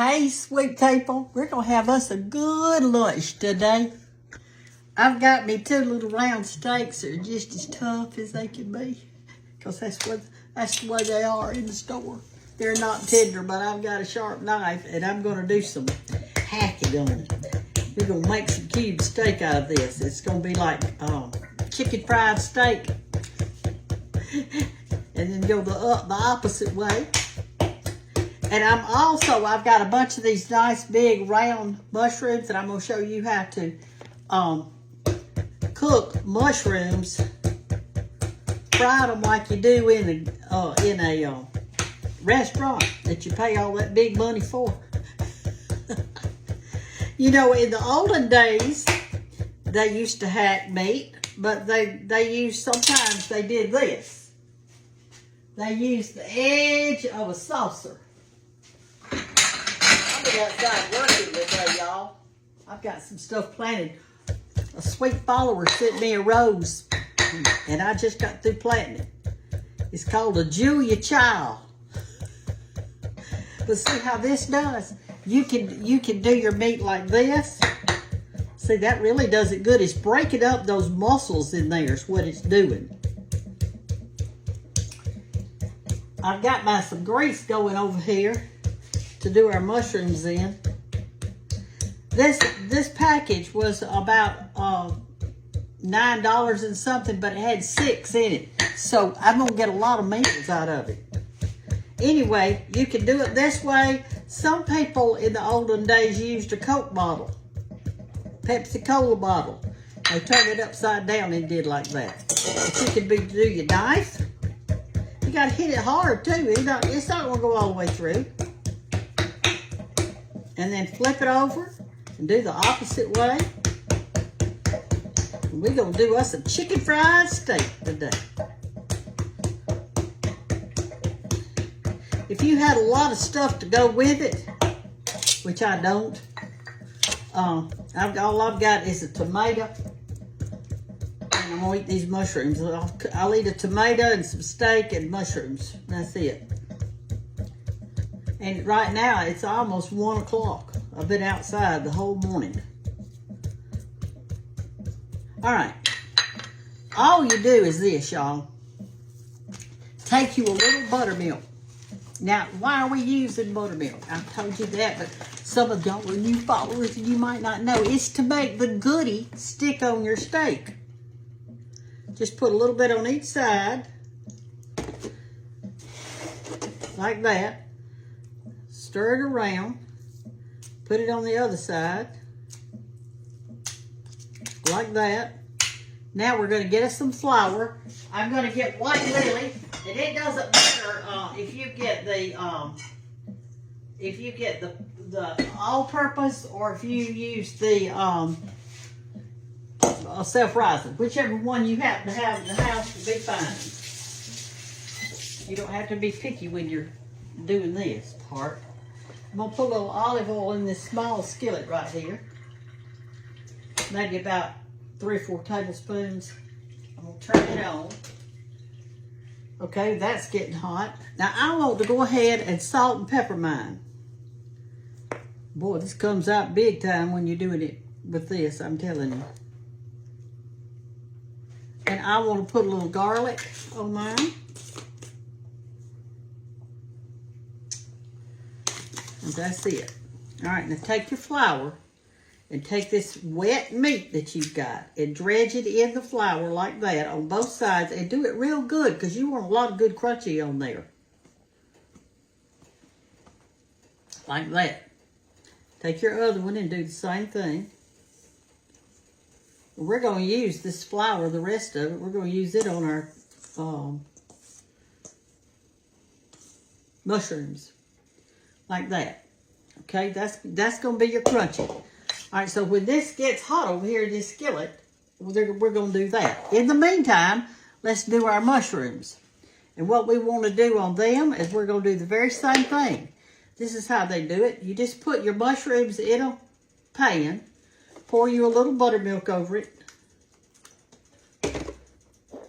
Hey, sweet people, we're going to have us a good lunch today. I've got me 2 little round steaks that are just as tough as they can be, because that's the way they are in the store. They're not tender, but I've got a sharp knife, and I'm going to do some hacking on it. We're going to make some cube steak out of this. It's going to be like chicken fried steak, and then go the opposite way. And I've got a bunch of these nice big round mushrooms, and I'm going to show you how to cook mushrooms, fry them like you do in a restaurant that you pay all that big money for. You know, in the olden days, they used to hack meat, but sometimes they did this. They used the edge of a saucer. Outside working today, y'all. I've got some stuff planted. A sweet follower sent me a rose, and I just got through planting it. It's called a Julia Child. But see how this does? You can do your meat like this. See, that really does it good. It's breaking up those mussels in there is what it's doing. I've got some grease going over here to do our mushrooms in. This package was about $9 and something, but it had 6 in it. So I'm gonna get a lot of meals out of it. Anyway, you can do it this way. Some people in the olden days used a Coke bottle, Pepsi Cola bottle. They turned it upside down and did like that. But you can do your knife. You gotta hit it hard too. It's not gonna go all the way through. And then flip it over and do the opposite way. And we're going to do us a chicken fried steak today. If you had a lot of stuff to go with it, which I don't, all I've got is a tomato. And I'm going to eat these mushrooms. I'll eat a tomato and some steak and mushrooms. That's it. And right now, it's almost 1 o'clock. I've been outside the whole morning. All right. All you do is this, y'all. Take you a little buttermilk. Now, why are we using buttermilk? I've told you that, but some of y'all are new followers and you might not know. It's to make the goodie stick on your steak. Just put a little bit on each side. Like that. Stir it around, put it on the other side, like that. Now we're going to get us some flour. I'm going to get white lily, and it doesn't matter if you get the all-purpose or if you use the self-rising. Whichever one you happen to have in the house will be fine. You don't have to be picky when you're doing this part. I'm going to put a little olive oil in this small skillet right here. Maybe about 3 or 4 tablespoons. I'm going to turn it on. Okay, that's getting hot. Now I want to go ahead and salt and pepper mine. Boy, this comes out big time when you're doing it with this, I'm telling you. And I want to put a little garlic on mine. And that's it. All right, now take your flour and take this wet meat that you've got and dredge it in the flour like that on both sides and do it real good because you want a lot of good crunchy on there. Like that. Take your other one and do the same thing. We're going to use this flour, the rest of it, we're going to use it on our mushrooms. Like that. Okay, that's going to be your crunchy. All right, so when this gets hot over here in this skillet, we're going to do that. In the meantime, let's do our mushrooms. And what we want to do on them is we're going to do the very same thing. This is how they do it. You just put your mushrooms in a pan, pour you a little buttermilk over it,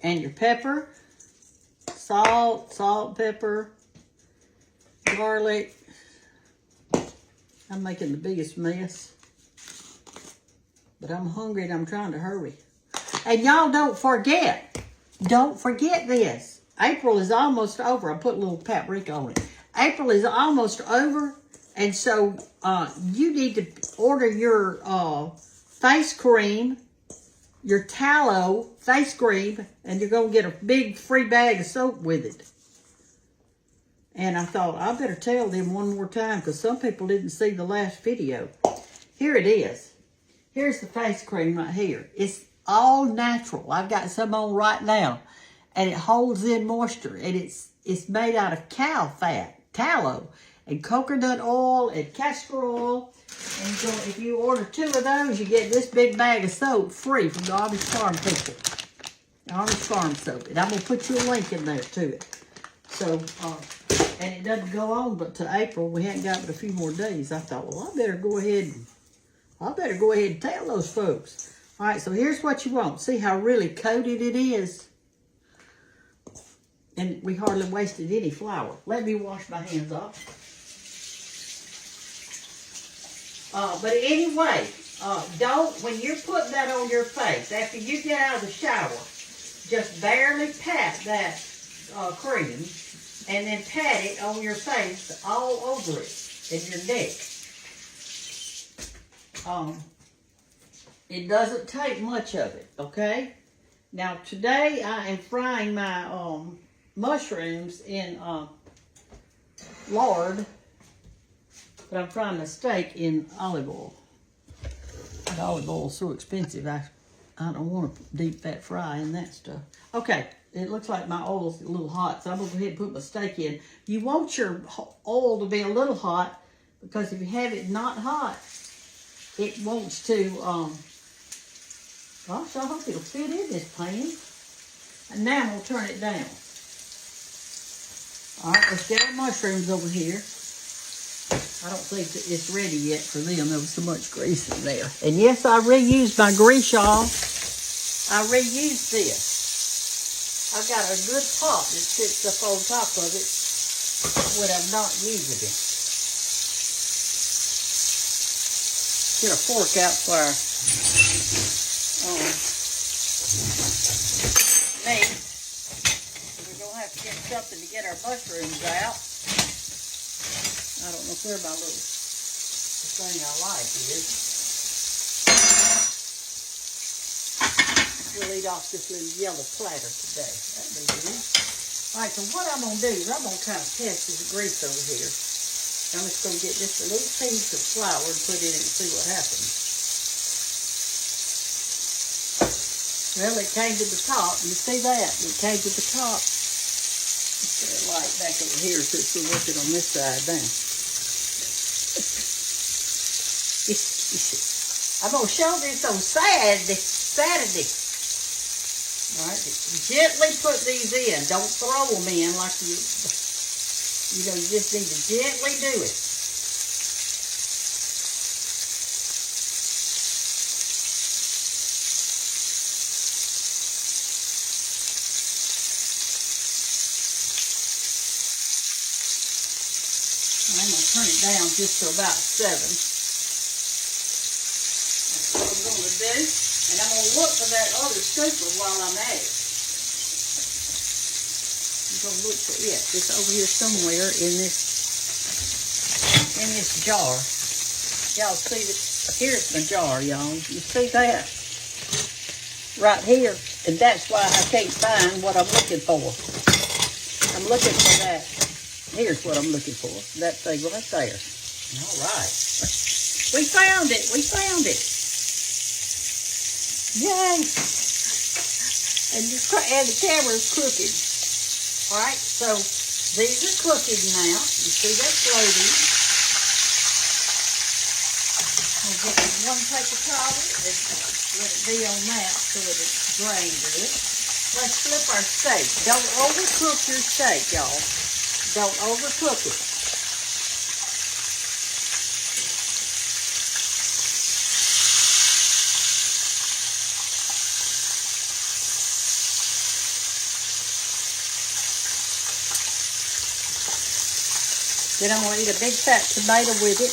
and your pepper, salt, pepper, garlic, I'm making the biggest mess. But I'm hungry and I'm trying to hurry. And y'all don't forget this. April is almost over. I put a little paprika on it. April is almost over. And so you need to order your face cream, your tallow face cream, and you're going to get a big free bag of soap with it. And I thought, I better tell them one more time because some people didn't see the last video. Here it is. Here's the face cream right here. It's all natural. I've got some on right now. And it holds in moisture. And it's made out of cow fat, tallow, and coconut oil, and castor oil. And so if you order 2 of those, you get this big bag of soap free from the Amish Farm people. Amish Farm soap. And I'm going to put you a link in there to it. So, and it doesn't go on but to April. We haven't got but a few more days. I thought, well, I better go ahead and tell those folks. All right, so here's what you want. See how really coated it is? And we hardly wasted any flour. Let me wash my hands off. But anyway, when you're putting that on your face, after you get out of the shower, just barely pat that cream and then pat it on your face all over it and your neck. It doesn't take much of it, okay? Now today I am frying my mushrooms in lard, but I'm frying the steak in olive oil. The olive oil is so expensive, I don't want to deep fat fry in that stuff. Okay, it looks like my oil's a little hot, so I'm going to go ahead and put my steak in. You want your oil to be a little hot, because if you have it not hot, it wants to, gosh, I hope it'll fit in this pan. And now I'm going to turn it down. All right, let's get our mushrooms over here. I don't think it's ready yet for them. There was so much grease in there. And yes, I reused my grease, y'all. I reused this. I've got a good pot that sits up on top of it when I'm not using it. Get a fork out for our meat. We're going to have to get something to get our mushrooms out. I don't know where my little thing I like is. We'll eat off this little yellow platter today. That'd be good. All right, so what I'm going to do is I'm going to kind of test this grease over here. I'm just going to get just a little piece of flour and put it in and see what happens. Well, it came to the top. You see that? It came to the top. Let's get a light back over here since we're working on this side now. I'm going to show this on Saturday. All right, gently put these in. Don't throw them in like you just need to gently do it. I'm going to turn it down just to about 7. That's what I'm going to do. And I'm going to look for that other scooper while I'm at it. I'm going to look for it. It's over here somewhere in this jar. Y'all see that? Here's my jar, y'all. You see that? Right here. And that's why I can't find what I'm looking for. I'm looking for that. Here's what I'm looking for. That thing right there. All right. We found it. We found it. Yay! And the camera's crooked. All right, so these are cooking now. You see that floating. I'll get one paper towel and let it be on that so that it's drained good. Let's flip our steak. Don't overcook your steak, y'all. Don't overcook it. Then I'm going to eat a big fat tomato with it.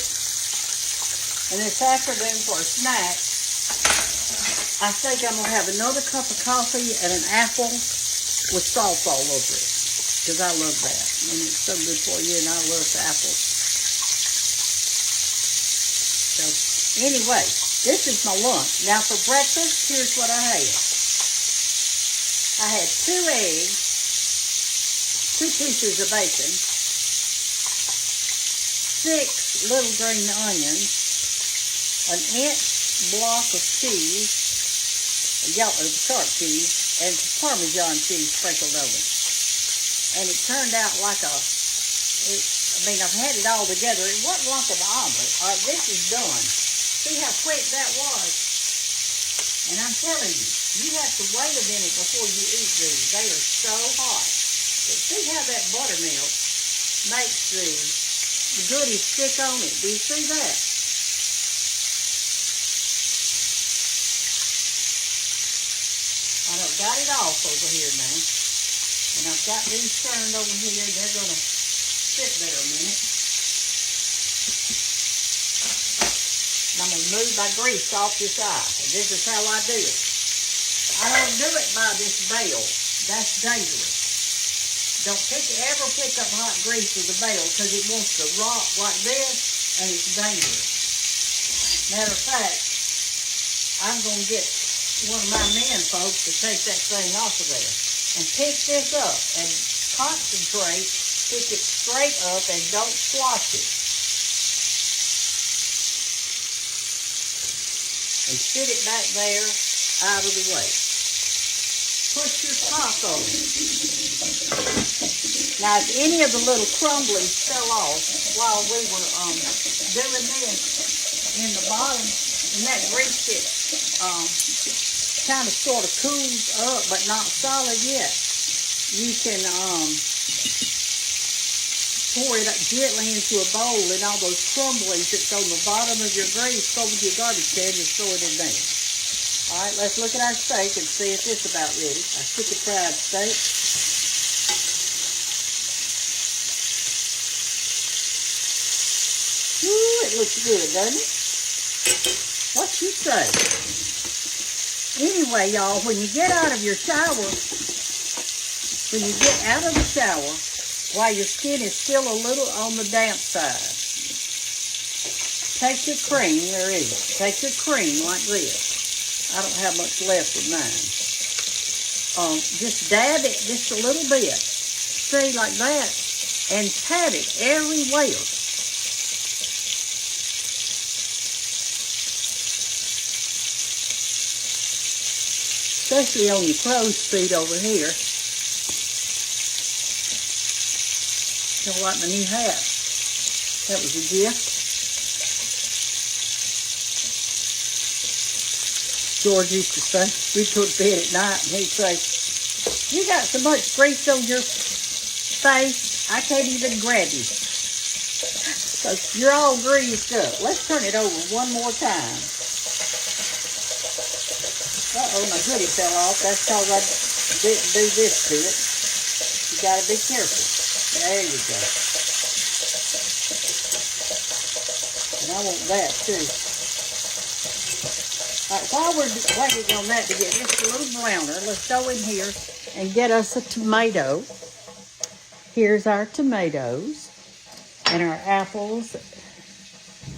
And this afternoon for a snack, I think I'm going to have another cup of coffee and an apple with salt all over it. Because I love that. And it's so good for you, and I love the apples. So, anyway, this is my lunch. Now for breakfast, here's what I had. I had 2 eggs, 2 pieces of bacon, 6 little green onions, an inch block of cheese, sharp cheese, and some Parmesan cheese sprinkled over it. And it turned out like I've had it all together. It wasn't like an omelet. All right, this is done. See how quick that was? And I'm telling you, you have to wait a minute before you eat these. They are so hot. But see how that buttermilk makes the goodies stick on it. Do you see that? I've got it off over here now. And I've got these turned over here. They're going to sit there a minute. And I'm going to move my grease off this eye. And this is how I do it. I don't do it by this bale. That's dangerous. Don't ever pick up hot grease with a bale because it wants to rot like this and it's dangerous. Matter of fact, I'm going to get one of my men folks to take that thing off of there and pick this up and concentrate, pick it straight up and don't squash it. And sit it back there out of the way. Push your top on it. Now, if any of the little crumblies fell off while we were doing this in the bottom, and that grease it kind of sort of cools up, but not solid yet, you can pour it up gently into a bowl, and all those crumblies that's on the bottom of your grease, go with your garbage can, just throw it in there. All right, let's look at our steak and see if it's about ready. Our chicken fried steak. Ooh, it looks good, doesn't it? What you say? Anyway, y'all, when you get out of your shower, while your skin is still a little on the damp side, take your cream, there it is. Take your cream like this. I don't have much left of mine. Just dab it just a little bit. See, like that. And pat it everywhere. Especially on your crow's feet over here. Don't like my new hat. That was a gift. George used to say, we'd go to bed at night and he'd say, you got so much grease on your face, I can't even grab you. So you're all greased up. Let's turn it over one more time. Uh-oh, my hoodie fell off. That's because I didn't do this to it. You got to be careful. There you go. And I want that too. All right, while we're waiting on that to get just a little browner, let's go in here and get us a tomato. Here's our tomatoes and our apples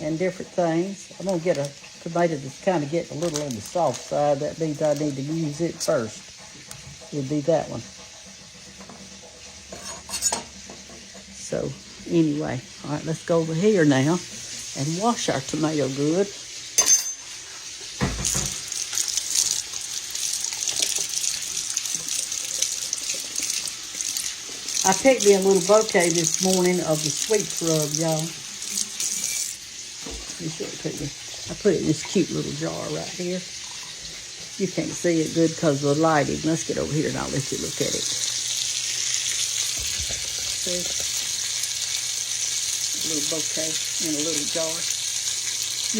and different things. I'm going to get a tomato that's kind of getting a little on the soft side. That means I need to use it first. It would be that one. So, anyway, all right, let's go over here now and wash our tomato good. I picked me a little bouquet this morning of the sweet rub, y'all. Let me show it to you. I put it in this cute little jar right here. You can't see it good because of the lighting. Let's get over here and I'll let you look at it. See? A little bouquet in a little jar.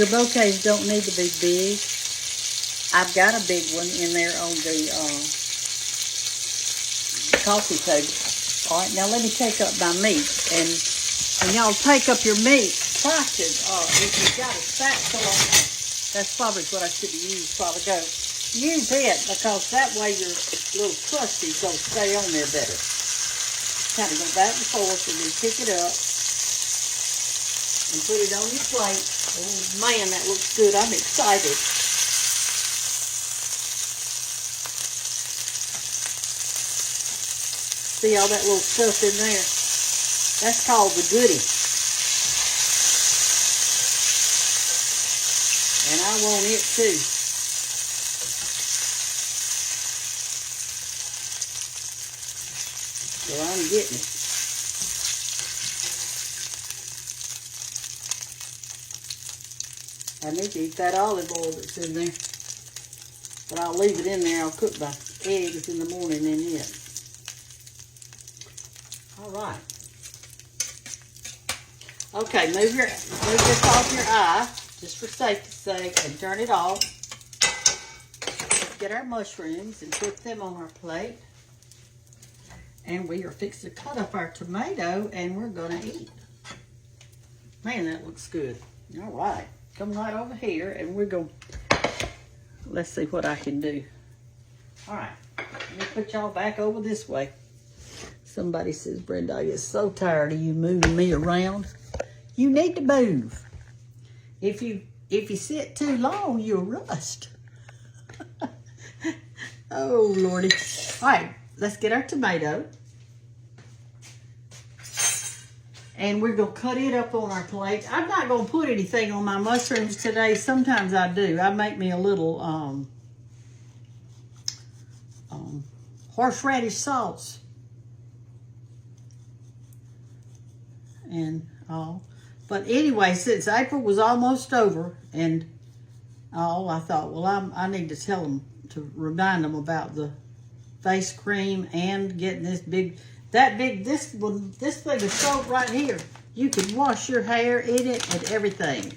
Your bouquets don't need to be big. I've got a big one in there on the coffee table. All right, now let me take up my meat. And when y'all take up your meat, try to, if you've got a spatula, that's probably what I should have used a while ago. Use it, because that way your little crusties going to stay on there better. Kind of go back and forth and then pick it up and put it on your plate. Oh man, that looks good. I'm excited. See all that little stuff in there? That's called the goodie. And I want it too. So I'm getting it. I need to eat that olive oil that's in there. But I'll leave it in there. I'll cook my eggs in the morning in it. All right. Okay, move this off your eye, just for safety's sake, and turn it off. Let's get our mushrooms and put them on our plate. And we are fixing to cut up our tomato, and we're going to eat. Man, that looks good. All right. Come right over here, and we're going to, let's see what I can do. All right. Let me put y'all back over this way. Somebody says, Brenda, I get so tired of you moving me around. You need to move. If you sit too long, you'll rust. Oh, Lordy. All right, let's get our tomato. And we're going to cut it up on our plate. I'm not going to put anything on my mushrooms today. Sometimes I do. I make me a little horseradish sauce. And all. But anyway, since April was almost over, and I thought, well, I need to tell them, to remind them about the face cream and getting this thing of soap right here. You can wash your hair in it and everything.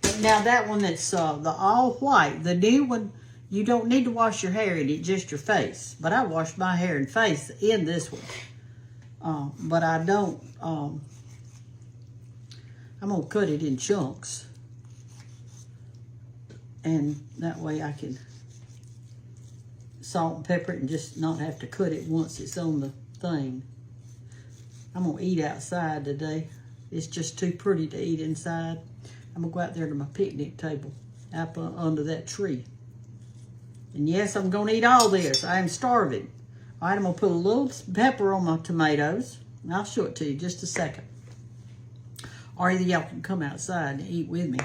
But now that one that's the all white, the new one, you don't need to wash your hair in it, just your face. But I wash my hair and face in this one. But I don't. I'm going to cut it in chunks. And that way I can salt and pepper it and just not have to cut it once it's on the thing. I'm going to eat outside today. It's just too pretty to eat inside. I'm going to go out there to my picnic table up under that tree. And yes, I'm going to eat all this. I am starving. All right, I'm going to put a little pepper on my tomatoes. And I'll show it to you in just a second. Or either y'all can come outside and eat with me.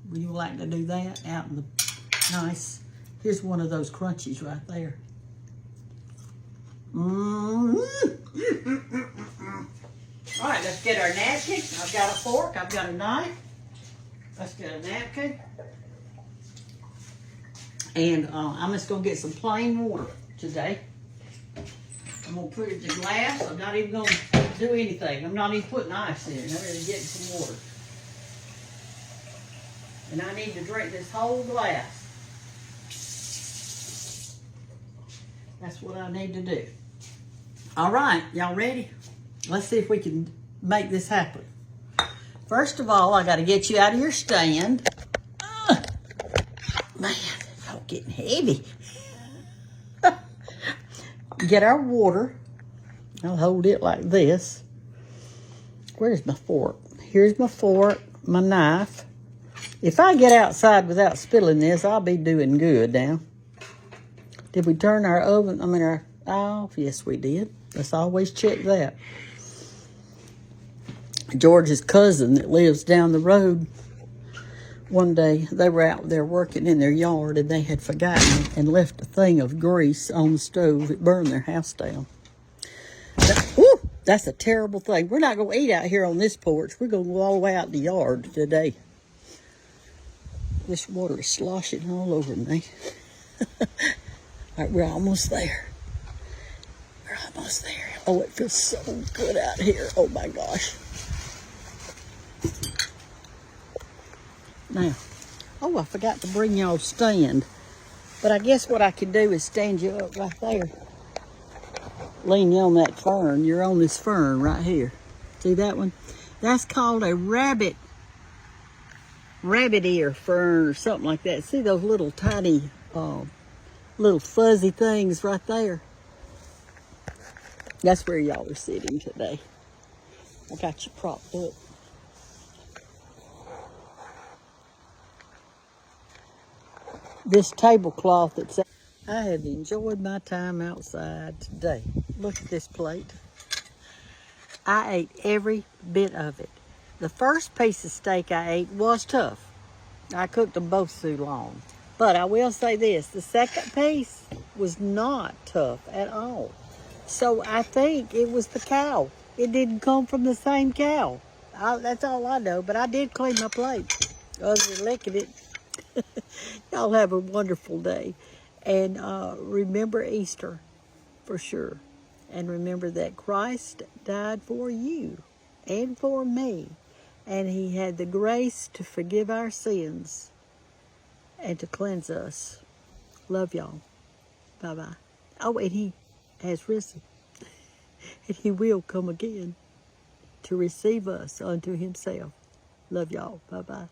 Would you like to do that? Out in the nice. Here's one of those crunchies right there. All right, let's get our napkin. I've got a fork. I've got a knife. Let's get a napkin. And I'm just going to get some plain water today. I'm going to put it in the glass. I'm not even going to do anything. I'm not even putting ice in it. I'm going to get some water. And I need to drink this whole glass. That's what I need to do. All right, y'all ready? Let's see if we can make this happen. First of all, I got to get you out of your stand. Man, it's all getting heavy. Get our water. I'll hold it like this. Where's my fork? Here's my fork, my knife. If I get outside without spilling this, I'll be doing good now. Did we turn our oven, our eye off? Yes, we did. Let's always check that. George's cousin that lives down the road, one day they were out there working in their yard and they had forgotten and left a thing of grease on the stove. It burned their house down. That's a terrible thing. We're not going to eat out here on this porch. We're going to go all the way out in the yard today. This water is sloshing all over me. All right, we're almost there. We're almost there. Oh, it feels so good out here. Oh, my gosh. Now, I forgot to bring y'all stand. But I guess what I can do is stand you up right there. Lean you on that fern. You're on this fern right here. See that one? That's called a rabbit rabbit ear fern or something like that. See those little tiny, little fuzzy things right there? That's where y'all are sitting today. I got you propped up. This tablecloth that's... I have enjoyed my time outside today. Look at this plate. I ate every bit of it. The first piece of steak I ate was tough. I cooked them both too long. But I will say this, the second piece was not tough at all. So I think it was the cow. It didn't come from the same cow. That's all I know, but I did clean my plate. Other than licking it. Y'all have a wonderful day. And remember Easter for sure. And remember that Christ died for you and for me. And he had the grace to forgive our sins and to cleanse us. Love y'all. Bye-bye. Oh, and he has risen. And he will come again to receive us unto himself. Love y'all. Bye-bye.